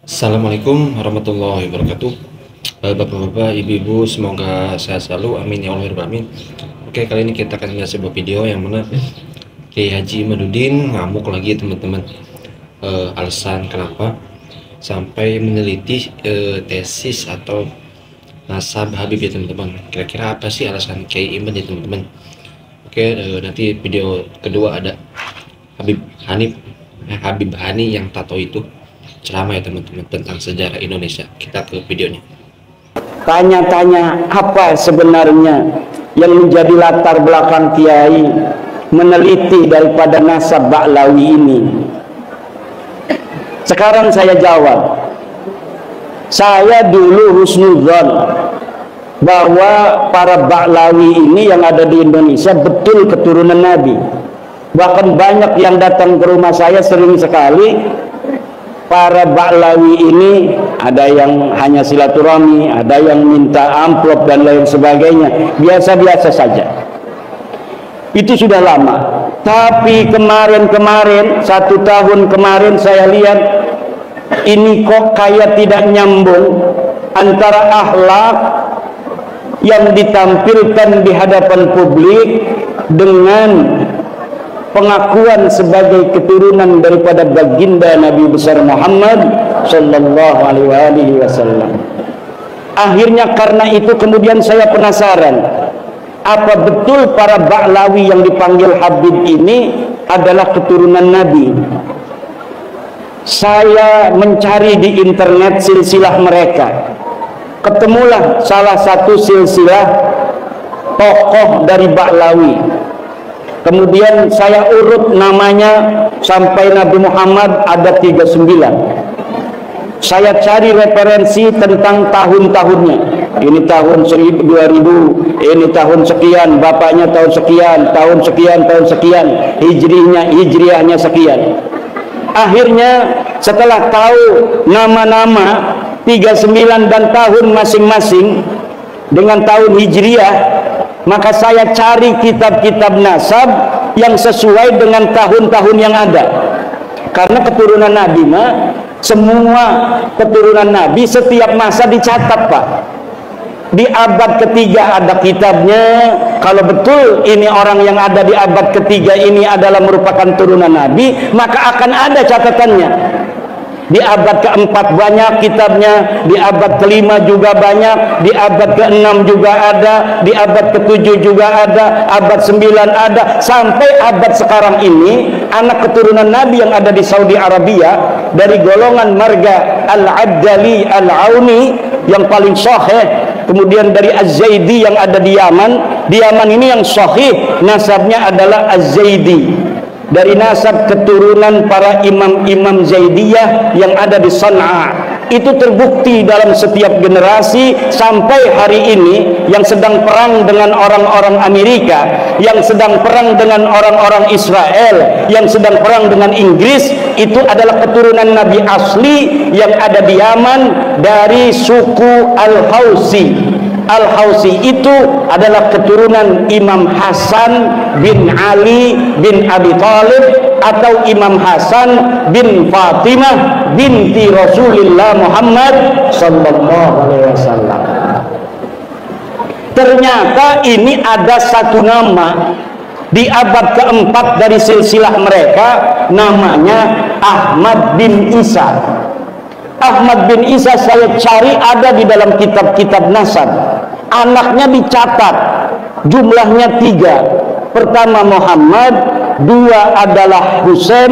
Assalamualaikum warahmatullahi wabarakatuh. Bapak-bapak, ibu-ibu, semoga sehat selalu. Amin ya Allah ya Rabbal alamin. Oke, kali ini kita akan lihat sebuah video yang mana Kiai Haji Imaduddin ngamuk lagi teman-teman. Alasan kenapa sampai meneliti tesis atau nasab Habib ya teman-teman. Kira-kira apa sih alasan Kiai Imad ya teman-teman? Oke, nanti video kedua ada Habib Hani yang tato itu ceramah ya teman-teman tentang sejarah Indonesia. Kita ke videonya. Tanya-tanya apa sebenarnya yang menjadi latar belakang Kiai meneliti daripada nasab Ba'lawi ini. Sekarang saya jawab. Saya dulu husnudzon bahwa para Ba'lawi ini yang ada di Indonesia betul keturunan Nabi. Bahkan banyak yang datang ke rumah saya sering sekali. Para Ba'lawi ini ada yang hanya silaturahmi, ada yang minta amplop dan lain sebagainya, biasa-biasa saja. Itu sudah lama. Tapi kemarin 1 tahun kemarin saya lihat ini kok kayak tidak nyambung antara akhlak yang ditampilkan di hadapan publik dengan pengakuan sebagai keturunan daripada baginda Nabi besar Muhammad sallallahu alaihi wasallam. Akhirnya karena itu kemudian saya penasaran, apa betul para Ba'lawi yang dipanggil Habib ini adalah keturunan Nabi? Saya mencari di internet silsilah mereka. Ketemulah salah satu silsilah tokoh dari Ba'lawi. Kemudian saya urut namanya sampai Nabi Muhammad ada 39. Saya cari referensi tentang tahun-tahunnya. Ini tahun 2000, ini tahun sekian, bapaknya tahun sekian, tahun sekian, hijriahnya sekian. Akhirnya setelah tahu nama-nama 39 dan tahun masing-masing dengan tahun hijriah, maka saya cari kitab-kitab nasab yang sesuai dengan tahun-tahun yang ada. Karena keturunan Nabi semua keturunan Nabi setiap masa dicatat, Pak. Di abad ketiga ada kitabnya. Kalau betul ini orang yang ada di abad ketiga ini adalah merupakan turunan Nabi, maka akan ada catatannya. Di abad keempat banyak kitabnya, di abad kelima juga banyak, di abad keenam juga ada, di abad ketujuh juga ada, abad 9 ada, sampai abad sekarang ini anak keturunan Nabi yang ada di Saudi Arabia dari golongan marga Al-Abdali Al-Auni yang paling sahih, kemudian dari Az-Zaidi yang ada di Yaman. Di Yaman ini yang sahih nasabnya adalah Az-Zaidi, dari nasab keturunan para imam-imam Zaidiyah yang ada di Sana'a. Itu terbukti dalam setiap generasi sampai hari ini. Yang sedang perang dengan orang-orang Amerika, yang sedang perang dengan orang-orang Israel, yang sedang perang dengan Inggris, itu adalah keturunan Nabi asli yang ada di Yaman dari suku Al-Hausi. Al-Hausi itu adalah keturunan Imam Hasan bin Ali bin Abi Thalib atau Imam Hasan bin Fatimah binti Rasulullah Muhammad sallallahu alaihi wasallam. Ternyata ini ada satu nama di abad keempat dari silsilah mereka, namanya Ahmad bin Isa. Ahmad bin Isa saya cari ada di dalam kitab-kitab nasab. Anaknya dicatat, jumlahnya 3. Pertama Muhammad, 2 adalah Husain,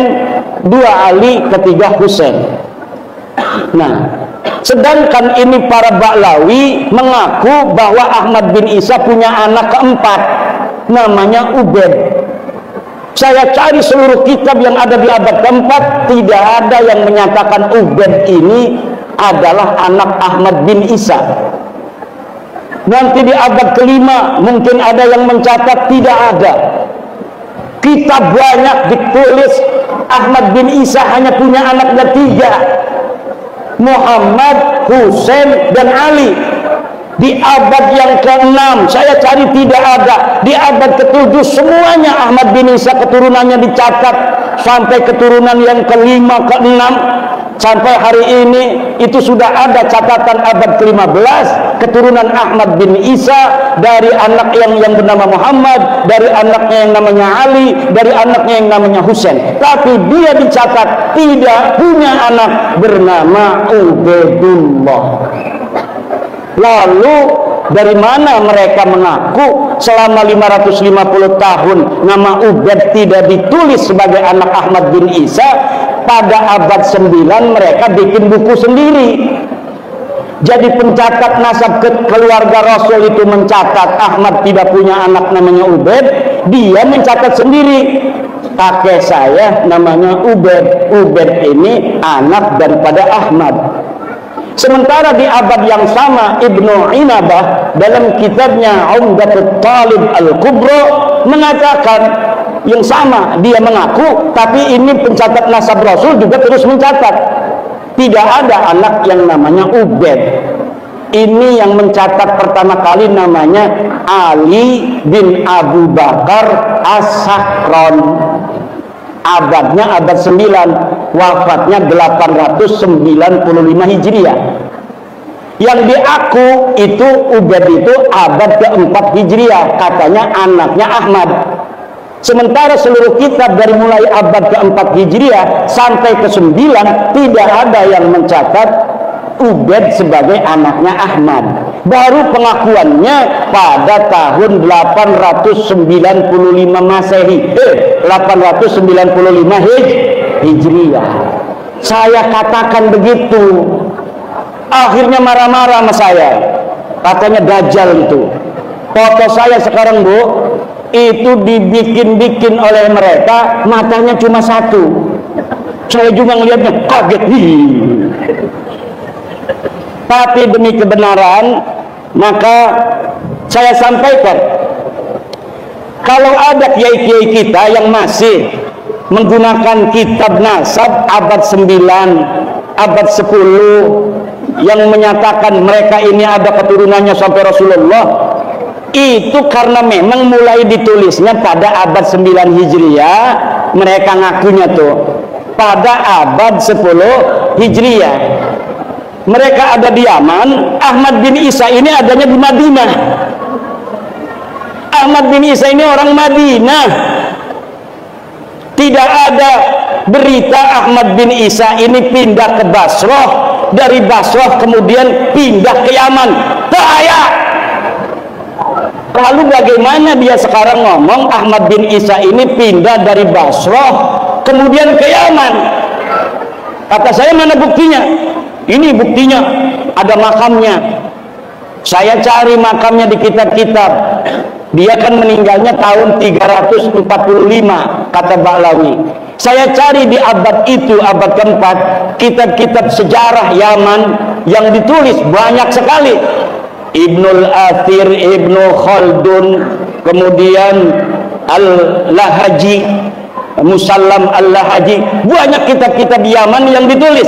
2 Ali, ketiga Husain. Nah, sedangkan ini para Ba'lawi mengaku bahwa Ahmad bin Isa punya anak keempat, namanya Ubaid. Saya cari seluruh kitab yang ada di abad keempat, tidak ada yang menyatakan Ubaid ini adalah anak Ahmad bin Isa. Nanti di abad kelima mungkin ada yang mencatat, tidak ada. Kitab banyak ditulis Ahmad bin Isa hanya punya anaknya 3, Muhammad, Husain, dan Ali. Di abad yang ke-6 saya cari tidak ada. Di abad ke-7 semuanya Ahmad bin Isa keturunannya dicatat sampai keturunan yang kelima, keenam, sampai hari ini itu sudah ada catatan abad ke-15 keturunan Ahmad bin Isa dari anak yang bernama Muhammad, dari anaknya yang namanya Ali, dari anaknya yang namanya Husain. Tapi dia dicatat tidak punya anak bernama Ubaidullah. Lalu dari mana mereka mengaku selama 550 tahun nama Ubaid tidak ditulis sebagai anak Ahmad bin Isa? Pada abad 9 mereka bikin buku sendiri. Jadi pencatat nasab keluarga Rasul itu mencatat Ahmad tidak punya anak namanya Ubaid, dia mencatat sendiri. Kakek saya namanya Ubaid. Ubaid ini anak daripada Ahmad. Sementara di abad yang sama Ibnu Inabah dalam kitabnya Umdatul Talib Al-Kubra mengatakan yang sama, dia mengaku, tapi ini pencatat nasab Rasul juga terus mencatat tidak ada anak yang namanya Ubaid. Ini yang mencatat pertama kali namanya Ali bin Abu Bakar As-Sakron. Abadnya abad 9, wafatnya 895 Hijriah. Yang diaku itu Ubaid itu abad ke-4 Hijriah, katanya anaknya Ahmad. Sementara seluruh kitab dari mulai abad ke-4 Hijriah sampai ke-9 tidak ada yang mencatat Ubaid sebagai anaknya Ahmad. Baru pengakuannya pada tahun 895 Masehi, 895 Hijriah. Saya katakan begitu. Akhirnya marah-marah sama saya. Katanya Dajjal itu. Foto saya sekarang, Bu, itu dibikin-bikin oleh mereka, matanya cuma satu. Saya juga ngelihatnya kaget. Tapi demi kebenaran, maka saya sampaikan, kalau ada kiai-kiai kita yang masih menggunakan kitab nasab abad 9, abad 10 yang menyatakan mereka ini ada keturunannya sampai Rasulullah, itu karena memang mulai ditulisnya pada abad 9 Hijriah, mereka ngakunya tuh pada abad 10 Hijriah. Mereka ada di Yaman. Ahmad bin Isa ini adanya di Madinah. Ahmad bin Isa ini orang Madinah. Tidak ada berita Ahmad bin Isa ini pindah ke Basrah, dari Basrah kemudian pindah ke Yaman. Bahaya. Lalu bagaimana dia sekarang ngomong Ahmad bin Isa ini pindah dari Basrah kemudian ke Yaman? Kata saya, mana buktinya? Ini buktinya, ada makamnya. Saya cari makamnya di kitab-kitab. Dia kan meninggalnya tahun 345 kata Ba'lawi. Saya cari di abad itu, abad keempat, kitab-kitab sejarah Yaman yang ditulis banyak sekali. Ibnul Athir, Ibnu Khaldun, kemudian Al-Lahaji, Musallam Al-Lahaji, banyak kitab-kitab Yaman yang ditulis.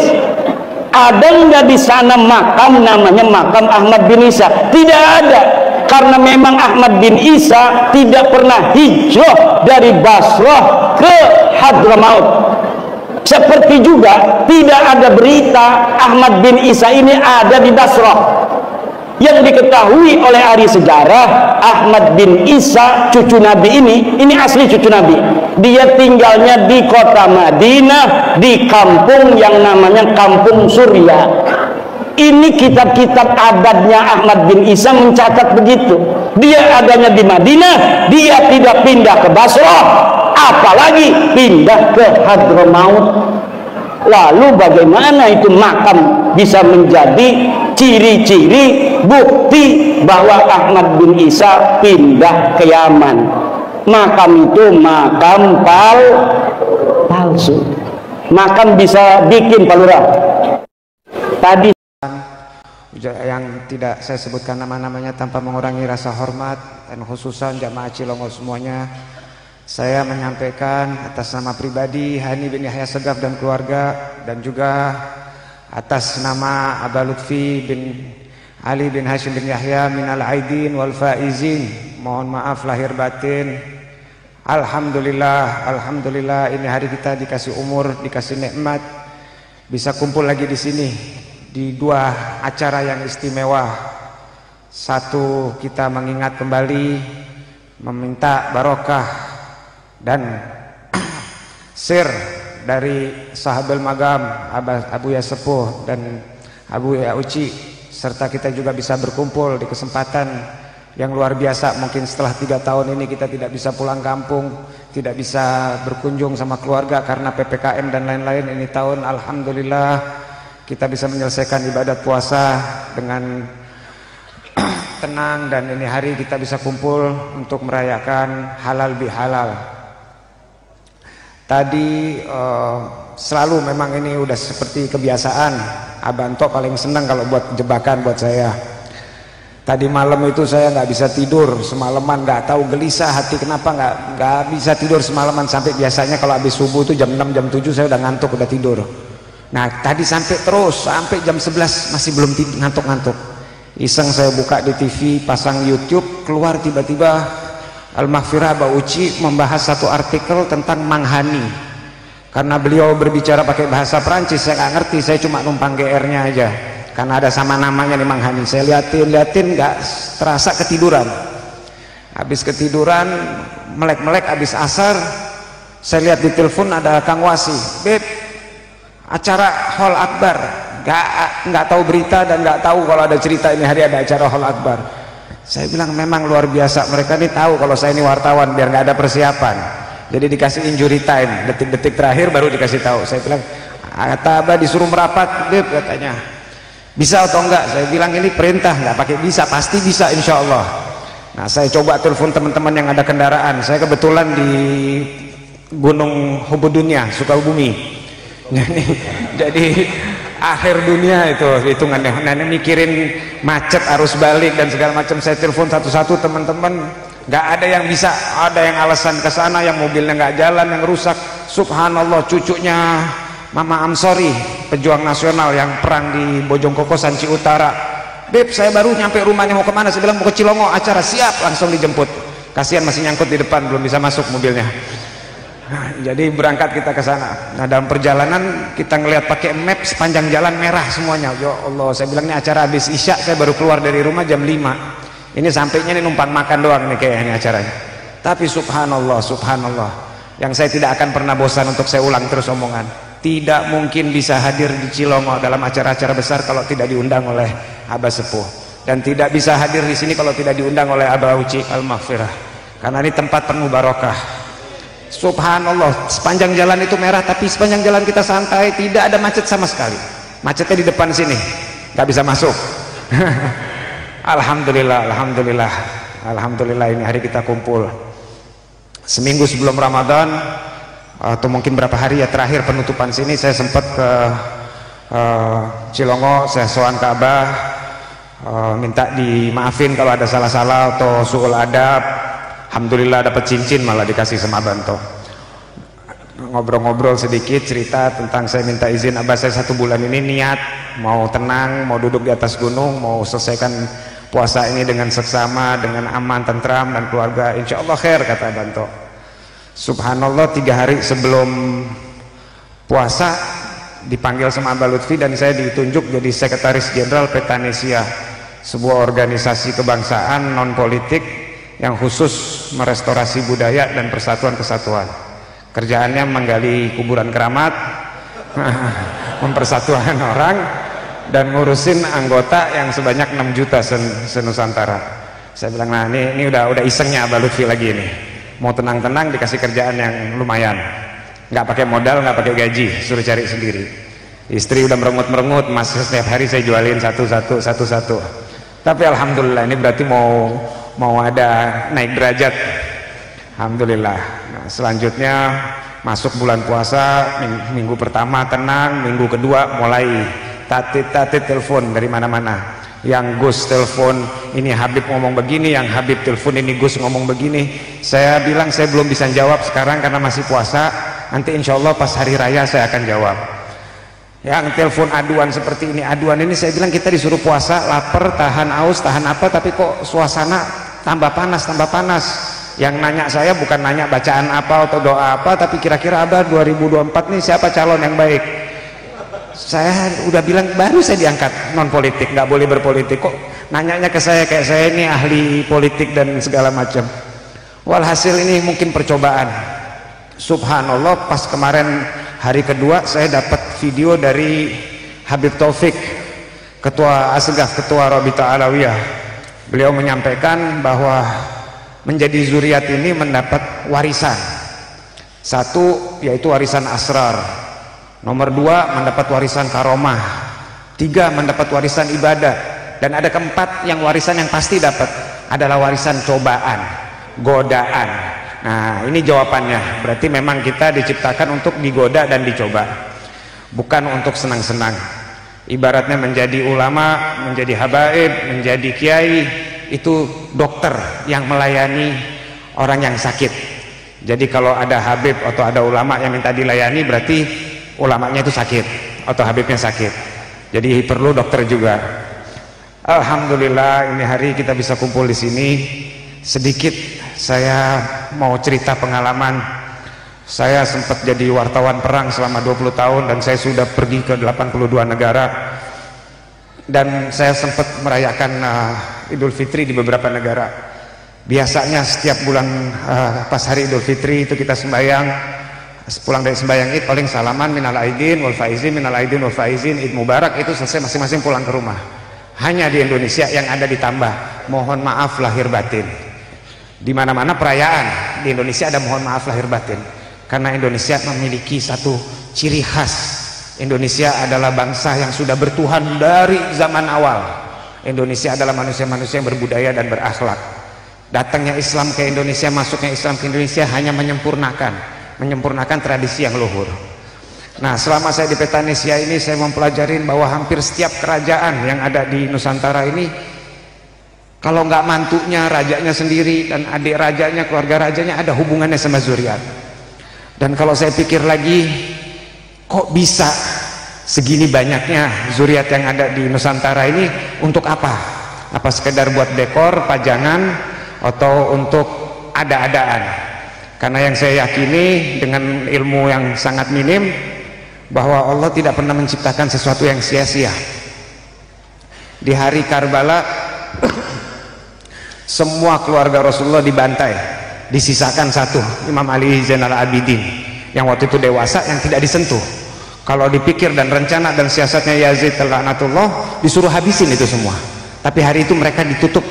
Ada nggak di sana makam namanya makam Ahmad bin Isa? Tidak ada, karena memang Ahmad bin Isa tidak pernah hijrah dari Basrah ke Hadramaut. Seperti juga tidak ada berita Ahmad bin Isa ini ada di Basrah. Yang diketahui oleh ahli sejarah, Ahmad bin Isa cucu Nabi ini asli cucu Nabi. Dia tinggalnya di kota Madinah, di kampung yang namanya Kampung Surya. Ini kitab-kitab abadnya Ahmad bin Isa mencatat begitu. Dia adanya di Madinah, dia tidak pindah ke Basrah, apalagi pindah ke Hadramaut. Lalu bagaimana itu makam bisa menjadi ciri-ciri bukti bahwa Ahmad bin Isa pindah ke Yaman? Makam itu makam palsu. Makam bisa bikin, Pak Lurah. Tadi yang tidak saya sebutkan nama-namanya tanpa mengurangi rasa hormat dan khususan jamaah Cilongo semuanya, saya menyampaikan atas nama pribadi Hani bin Yahya Segaf dan keluarga, dan juga atas nama Aba Lutfi bin Ali bin Hashim bin Yahya minal aidin wal faizin, mohon maaf lahir batin Alhamdulillah, alhamdulillah ini hari kita dikasih umur, dikasih nikmat, bisa kumpul lagi di sini di dua acara yang istimewa. Satu, kita mengingat kembali, meminta barokah dan sir dari sahabat magam Abu Ya Sepuh dan Abu Ya Uci, serta kita juga bisa berkumpul di kesempatan yang luar biasa. Mungkin setelah 3 tahun ini kita tidak bisa pulang kampung, tidak bisa berkunjung sama keluarga karena PPKM dan lain-lain. Ini tahun alhamdulillah kita bisa menyelesaikan ibadat puasa dengan tenang, dan ini hari kita bisa kumpul untuk merayakan halal bihalal. Tadi selalu memang ini udah seperti kebiasaan, Abanto paling senang kalau buat jebakan buat saya. Tadi malam itu saya nggak bisa tidur semalaman, nggak tahu gelisah hati kenapa nggak bisa tidur semalaman, sampai biasanya kalau habis subuh itu jam 6 jam 7 saya udah ngantuk, udah tidur. Nah tadi sampai jam 11 masih belum ngantuk-ngantuk. Iseng saya buka di TV, pasang YouTube, keluar tiba-tiba Al-Maghfirah Mbak Uci membahas satu artikel tentang Manghani. Karena beliau berbicara pakai bahasa Perancis, saya nggak ngerti, saya cuma numpang GR-nya aja. Karena ada sama namanya nih Manghani. Saya liatin nggak terasa ketiduran. Habis ketiduran, melek-melek habis asar, saya lihat di telepon ada Kang Wasi, Beb, acara Hall Akbar. Nggak tahu berita dan nggak tahu kalau ada cerita ini hari ada acara Hall Akbar. Saya bilang memang luar biasa, mereka ini tahu kalau saya ini wartawan biar nggak ada persiapan. Jadi dikasih injury time, detik-detik terakhir baru dikasih tahu. Saya bilang, kata Abah disuruh merapat, Beb, katanya. Bisa atau enggak? Saya bilang ini perintah, nggak pakai bisa, pasti bisa insya Allah. Nah saya coba telepon teman-teman yang ada kendaraan. Saya kebetulan di Gunung Hubudunya, Sukabumi. Jadi akhir dunia itu hitungannya. Nah ini mikirin macet, arus balik dan segala macam. Saya telepon satu-satu teman-teman, nggak ada yang bisa. Ada yang alasan ke sana, yang mobilnya nggak jalan, yang rusak. Subhanallah, cucunya Mama Amsori, pejuang nasional yang perang di Bojongkoko, Sanci Utara. Beb, saya baru nyampe rumahnya, mau kemana? Saya bilang mau ke Cilongo, acara siap, langsung dijemput. Kasihan masih nyangkut di depan, belum bisa masuk mobilnya. Nah, jadi berangkat kita ke sana. Nah dalam perjalanan kita ngelihat pakai map sepanjang jalan merah semuanya. Ya Allah, saya bilang ini acara habis Isya, saya baru keluar dari rumah jam 5. Ini sampainya nih numpang makan doang nih kayaknya acaranya. Tapi subhanallah, subhanallah, yang saya tidak akan pernah bosan untuk saya ulang terus omongan. Tidak mungkin bisa hadir di Cilongo dalam acara-acara besar kalau tidak diundang oleh Abah Sepuh, dan tidak bisa hadir di sini kalau tidak diundang oleh Abah Uci Al-Maghfirah, karena ini tempat penuh barokah. Subhanallah, sepanjang jalan itu merah, tapi sepanjang jalan kita santai, tidak ada macet sama sekali. Macetnya di depan sini, nggak bisa masuk. Alhamdulillah, alhamdulillah, alhamdulillah ini hari kita kumpul. Seminggu sebelum Ramadan, atau mungkin berapa hari ya terakhir penutupan sini, saya sempat ke Cilongo, saya sowan ke Abah, minta dimaafin kalau ada salah-salah atau suul adab. Alhamdulillah dapat cincin malah dikasih sama Banto. Ngobrol-ngobrol sedikit, cerita tentang saya minta izin Abah, saya 1 bulan ini niat mau tenang, mau duduk di atas gunung, mau selesaikan puasa ini dengan seksama, dengan aman, tentram dan keluarga, insya Allah khair, kata Banto. Subhanallah, 3 hari sebelum puasa dipanggil sama Abah Lutfi dan saya ditunjuk jadi sekretaris jenderal Petanesia, sebuah organisasi kebangsaan non politik yang khusus merestorasi budaya dan persatuan kesatuan. Kerjaannya menggali kuburan keramat, mempersatukan orang dan ngurusin anggota yang sebanyak 6 juta se-Nusantara. Saya bilang, nah ini udah isengnya Abah Lutfi lagi ini. Mau tenang-tenang dikasih kerjaan yang lumayan, nggak pakai modal, nggak pakai gaji, suruh cari sendiri. Istri udah merengut-merengut, Mas setiap hari saya jualin satu-satu. Tapi alhamdulillah ini berarti mau ada naik derajat. Alhamdulillah. Nah, selanjutnya masuk bulan puasa, minggu pertama tenang, minggu kedua mulai tatit telepon dari mana-mana. Yang Gus telepon ini Habib ngomong begini, yang Habib telepon ini Gus ngomong begini. Saya bilang saya belum bisa jawab sekarang karena masih puasa, nanti insya Allah pas hari raya saya akan jawab. Yang telepon aduan seperti ini, aduan ini saya bilang kita disuruh puasa, lapar, tahan aus, tahan apa, tapi kok suasana tambah panas. Yang nanya saya bukan nanya bacaan apa atau doa apa, tapi kira-kira Abah 2024 nih siapa calon yang baik. Saya udah bilang baru saya diangkat non politik, nggak boleh berpolitik, kok nanyanya ke saya kayak saya ini ahli politik dan segala macam. Walhasil ini mungkin percobaan. Subhanallah, pas kemarin hari kedua saya dapat video dari Habib Taufik, Ketua Asgaf, Ketua Rabita Alawiyah. Beliau menyampaikan bahwa menjadi zuriat ini mendapat warisan. Satu, yaitu warisan asrar. Nomor dua, mendapat warisan karomah. Tiga, mendapat warisan ibadah. Dan ada keempat, yang warisan yang pasti dapat adalah warisan cobaan, godaan. Nah, ini jawabannya. Berarti memang kita diciptakan untuk digoda dan dicoba, bukan untuk senang-senang. Ibaratnya menjadi ulama, menjadi habaib, menjadi kiai, itu dokter yang melayani orang yang sakit. Jadi kalau ada habib atau ada ulama yang minta dilayani, berarti ulamanya itu sakit atau habibnya sakit. Jadi perlu dokter juga. Alhamdulillah, ini hari kita bisa kumpul di sini. Sedikit saya mau cerita pengalaman. Saya sempat jadi wartawan perang selama 20 tahun dan saya sudah pergi ke 82 negara. Dan saya sempat merayakan Idul Fitri di beberapa negara. Biasanya setiap bulan pas hari Idul Fitri itu kita sembahyang, pulang dari sembahyang Id paling salaman minal aidin wal faizin, minal aidin wal faizin, Id Mubarak, itu selesai masing-masing pulang ke rumah. Hanya di Indonesia yang ada ditambah mohon maaf lahir batin. Di mana-mana perayaan di Indonesia ada mohon maaf lahir batin, karena Indonesia memiliki satu ciri khas. Indonesia adalah bangsa yang sudah bertuhan dari zaman awal. Indonesia adalah manusia-manusia yang berbudaya dan berakhlak. Datangnya Islam ke Indonesia, masuknya Islam ke Indonesia hanya menyempurnakan tradisi yang luhur. Nah, selama saya di Petanesia ini, saya mempelajari bahwa hampir setiap kerajaan yang ada di Nusantara ini, kalau nggak mantunya, rajanya sendiri dan adik rajanya, keluarga rajanya ada hubungannya sama zuriat. Dan kalau saya pikir lagi, kok bisa segini banyaknya zuriat yang ada di Nusantara ini, untuk apa? Apa sekedar buat dekor, pajangan, atau untuk ada-adaan? Karena yang saya yakini dengan ilmu yang sangat minim, bahwa Allah tidak pernah menciptakan sesuatu yang sia-sia. Di hari Karbala semua keluarga Rasulullah dibantai, disisakan satu, Imam Ali Zainal Abidin, yang waktu itu dewasa, yang tidak disentuh. Kalau dipikir dan rencana dan siasatnya Yazid laknatullah, disuruh habisin itu semua. Tapi hari itu mereka ditutup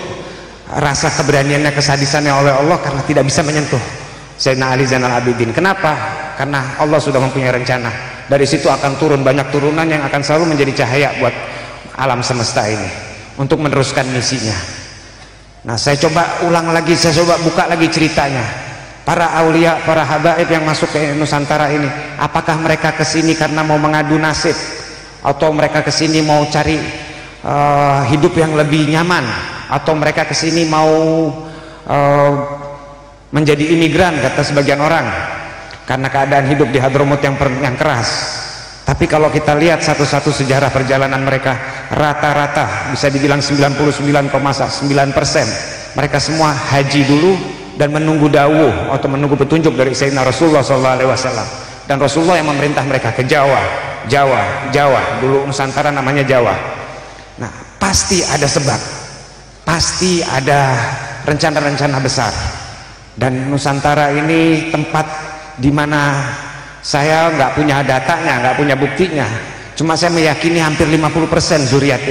rasa keberaniannya, kesadisannya oleh Allah, karena tidak bisa menyentuh Sayyidina Ali Zainal Abidin. Kenapa? Karena Allah sudah mempunyai rencana. Dari situ akan turun banyak turunan yang akan selalu menjadi cahaya buat alam semesta ini, untuk meneruskan misinya. Nah, saya coba ulang lagi, saya coba buka lagi ceritanya. Para aulia, para habaib yang masuk ke Nusantara ini, apakah mereka kesini karena mau mengadu nasib, atau mereka kesini mau cari hidup yang lebih nyaman, atau mereka kesini mau menjadi imigran, kata sebagian orang, karena keadaan hidup di Hadramut yang keras. Tapi kalau kita lihat satu-satu sejarah perjalanan mereka, rata-rata bisa dibilang 99,9% mereka semua haji dulu dan menunggu dawuh atau menunggu petunjuk dari Sayyidina Rasulullah SAW. Dan Rasulullah yang memerintah mereka ke Jawa. Dulu Nusantara namanya Jawa. Nah, pasti ada sebab, pasti ada rencana-rencana besar. Dan Nusantara ini tempat di mana saya nggak punya datanya, nggak punya buktinya, cuma saya meyakini hampir 50% zuriat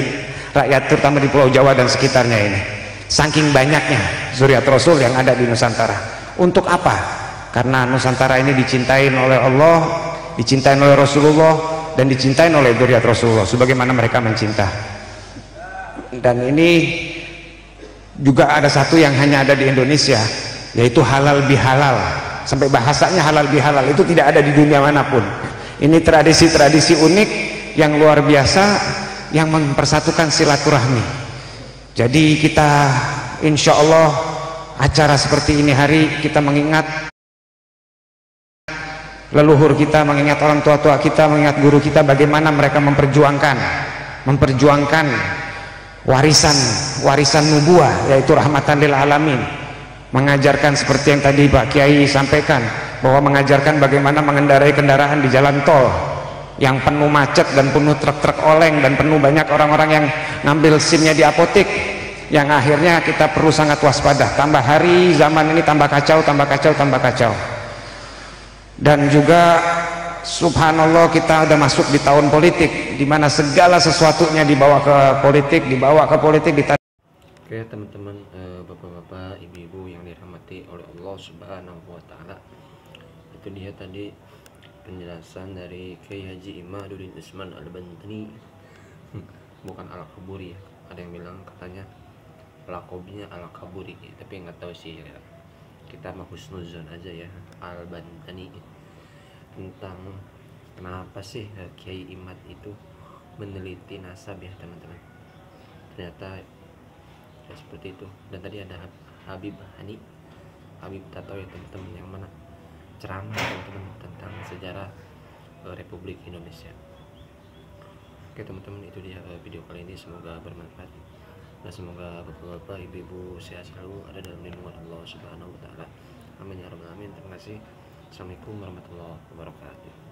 rakyat, terutama di Pulau Jawa dan sekitarnya ini. Saking banyaknya zuriat Rasul yang ada di Nusantara. Untuk apa? Karena Nusantara ini dicintain oleh Allah, dicintain oleh Rasulullah, dan dicintain oleh zuriat Rasulullah sebagaimana mereka mencinta. Dan ini juga ada satu yang hanya ada di Indonesia, yaitu halal bihalal. Sampai bahasanya halal bihalal itu tidak ada di dunia manapun. Ini tradisi-tradisi unik yang luar biasa, yang mempersatukan silaturahmi. Jadi kita insya Allah acara seperti ini hari kita mengingat leluhur kita, mengingat orang tua-tua kita, mengingat guru kita, bagaimana mereka memperjuangkan warisan nubuah, yaitu rahmatan lil alamin. mengajarkan seperti yang tadi Pak Kiai sampaikan, bahwa mengajarkan bagaimana mengendarai kendaraan di jalan tol yang penuh macet dan penuh truk-truk oleng dan penuh banyak orang-orang yang ngambil SIM-nya di apotik, yang akhirnya kita perlu sangat waspada. Tambah hari zaman ini tambah kacau, tambah kacau, tambah kacau. Dan juga subhanallah, kita udah masuk di tahun politik, di mana segala sesuatunya dibawa ke politik, Oke teman-teman, bapak-bapak, ibu-ibu yang dirahmati oleh Allah Subhanahu wa Ta'ala, itu dia tadi penjelasan dari Kiai Haji Imaduddin Usman Al-Bantani, bukan Al-Kaburi ya. Ada yang bilang katanya lakobinya Al-Kaburi, tapi nggak tahu sih ya. Kita mah husnuzon aja ya, Al-Bantani, tentang kenapa sih Kiai Imad itu meneliti nasab ya teman-teman. Ternyata ya seperti itu. Dan tadi ada Habib Hani, Habib tato ya teman-teman, yang mana ceramah teman-teman tentang sejarah Republik Indonesia. Oke teman-teman, itu dia video kali ini, semoga bermanfaat dan semoga bapak-bapak, ibu-ibu sehat selalu, ada dalam lindungan Allah Subhanahu wa Ta'ala. Amin ya rabbal alamin. Terima kasih. Assalamualaikum warahmatullahi wabarakatuh.